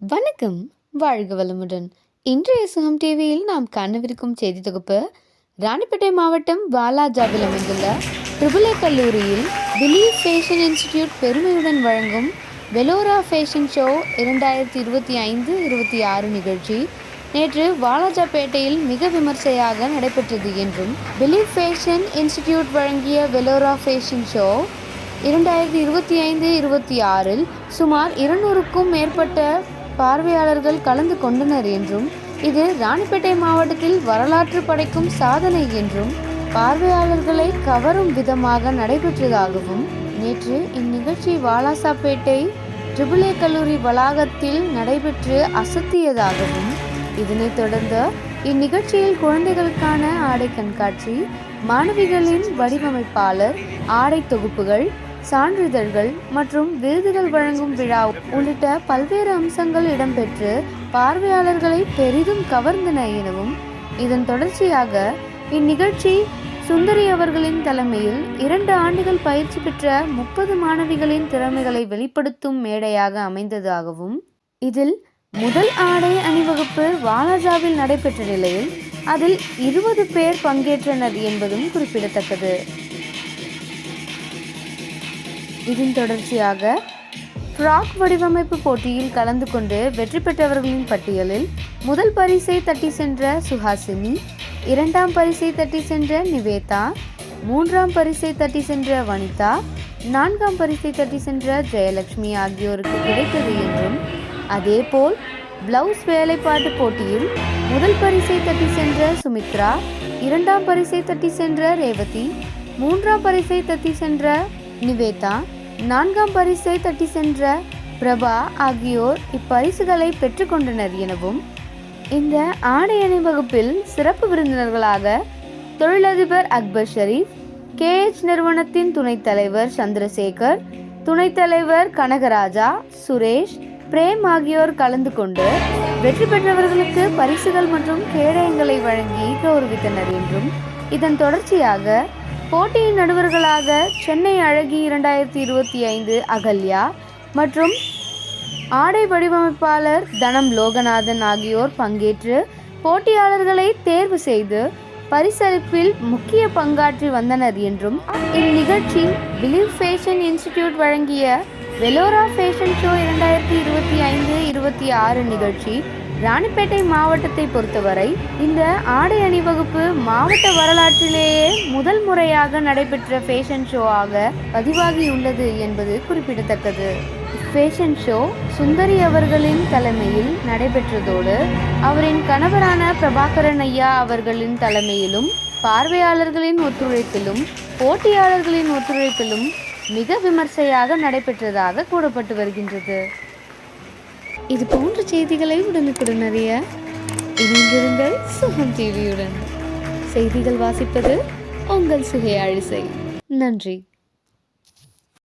வணக்கம், வாழ்க வளமுடன். இன்றைய சுகம் டிவியில் நாம் காணவிருக்கும் செய்தி தொகுப்பு, ராணிப்பேட்டை மாவட்டம் வாலாஜாவில் அமைந்துள்ள ட்ரிபிள் ஏ கல்லூரியில் பிலீவ் ஃபேஷன் இன்ஸ்டிடியூட் பெருமையுடன் வழங்கும் வெலோரா ஃபேஷன் ஷோ 2025-26 நிகழ்ச்சி நேற்று வாலாஜாபேட்டையில் மிக விமர்சையாக நடைபெற்றது என்றும், பிலீவ் ஃபேஷன் இன்ஸ்டிடியூட் வழங்கிய வெலோரா ஃபேஷன் ஷோ 2025-26 சுமார் 200க்கும் மேற்பட்ட பார்வையாளர்கள் கலந்து கொண்டனர் என்றும், இது ராணிப்பேட்டை மாவட்டத்தில் வரலாற்று படைக்கும் சாதனை என்றும், பார்வையாளர்களை கவரும் விதமாக நடைபெற்றதாகவும், நேற்று இந்நிகழ்ச்சி வாலாசாப்பேட்டை ட்ரிபிள் ஏ கல்லூரி வளாகத்தில் நடைபெற்று அசத்தியதாகவும், இதனைத் தொடர்ந்து இந்நிகழ்ச்சியில் குழந்தைகளுக்கான ஆடை கண்காட்சி, மாணவிகளின் வடிவமைப்பாளர், ஆடை தொகுப்புகள், சான்றிதழ்கள் மற்றும் விருதுகள் வழங்கும் விழா உள்ளிட்ட பல்வேறு அம்சங்கள் இடம்பெற்று பார்வையாளர்களை பெரிதும் கவர்ந்தன எனவும், இதன் தொடர்ச்சியாக இந்நிகழ்ச்சி சுந்தரி அவர்களின் தலைமையில் 2 ஆண்டுகள் பயிற்சி பெற்ற 30 மாணவிகளின் திறமைகளை வெளிப்படுத்தும் மேடையாக அமைந்ததாகவும், இதில் முதல் ஆடை அணிவகுப்பு வாலாஜாவில் நடைபெற்ற நிலையில் அதில் 20 பேர் பங்கேற்றனர் என்பதும் குறிப்பிடத்தக்கது. இதன் தொடர்ச்சியாக ஃப்ராக் வடிவமைப்பு போட்டியில் கலந்து கொண்டு வெற்றி பெற்றவர்களின் பட்டியலில் முதல் பரிசை தட்டி சென்ற சுஹாசினி, 2ஆம் பரிசை தட்டி சென்ற நிவேதா, 3ஆம் பரிசை தட்டி சென்ற வனிதா, 4ஆம் பரிசை தட்டி சென்ற ஜெயலட்சுமி ஆகியோருக்கு கிடைத்தது என்றும், அதேபோல் பிளவுஸ் வேலைப்பாட்டு போட்டியில் முதல் பரிசை தட்டி சென்ற சுமித்ரா, 2ஆம் பரிசை தட்டி சென்ற ரேவதி, 3ஆம் பரிசை தட்டி சென்ற நிவேதா, 4ஆம் பரிசை தட்டி சென்ற பிரபா ஆகியோர் இப்பரிசுகளை பெற்றுக்கொண்டனர் எனவும், இந்த ஆடை அணிவகுப்பில் சிறப்பு விருந்தினர்களாக தொழிலதிபர் அக்பர் ஷரீப், KH நிறுவனத்தின் துணைத் தலைவர் சந்திரசேகர், துணைத் தலைவர் கனகராஜா, சுரேஷ், பிரேம் ஆகியோர் கலந்து கொண்டு வெற்றி பெற்றவர்களுக்கு பரிசுகள் மற்றும் கேடயங்களை வழங்கி கௌரவித்தனர் என்றும், இதன் தொடர்ச்சியாக போட்டியின் நடுவர்களாக சென்னை அழகி 2025 அகல்யா மற்றும் ஆடை வடிவமைப்பாளர் தனம் லோகநாதன் ஆகியோர் பங்கேற்று போட்டியாளர்களை தேர்வு செய்து பரிசளிப்பில் முக்கிய பங்காற்றி வந்தனர் என்றும், இந்நிகழ்ச்சி பிலீவ் ஃபேஷன் இன்ஸ்டிடியூட் வழங்கிய வெலோரா ஃபேஷன் ஷோ 2025-26 நிகழ்ச்சி ராணிப்பேட்டை மாவட்டத்தை பொறுத்தவரை இந்த ஆடை அணிவகுப்பு மாவட்ட வரலாற்றிலேயே முதல் முறையாக நடைபெற்ற ஃபேஷன் ஷோ ஆக பதிவாகியுள்ளது என்பது குறிப்பிடத்தக்கது. ஃபேஷன் ஷோ சுந்தரி அவர்களின் தலைமையில் நடைபெற்றதோடு அவரின் கணவரான பிரபாகரன் ஐயா அவர்களின் தலைமையிலும் பார்வையாளர்களின் ஒத்துழைப்பிலும் போட்டியாளர்களின் ஒத்துழைப்பிலும் மிக விமர்சையாக நடைபெற்றதாக கூறப்பட்டு வருகின்றது. இது போன்ற செய்திகளை உடனுக்குடன் அறிய இணைந்திருங்கள் சுகம் டிவியுடன். செய்திகள் வாசிப்பது உங்கள் சுகை அழிசை. நன்றி.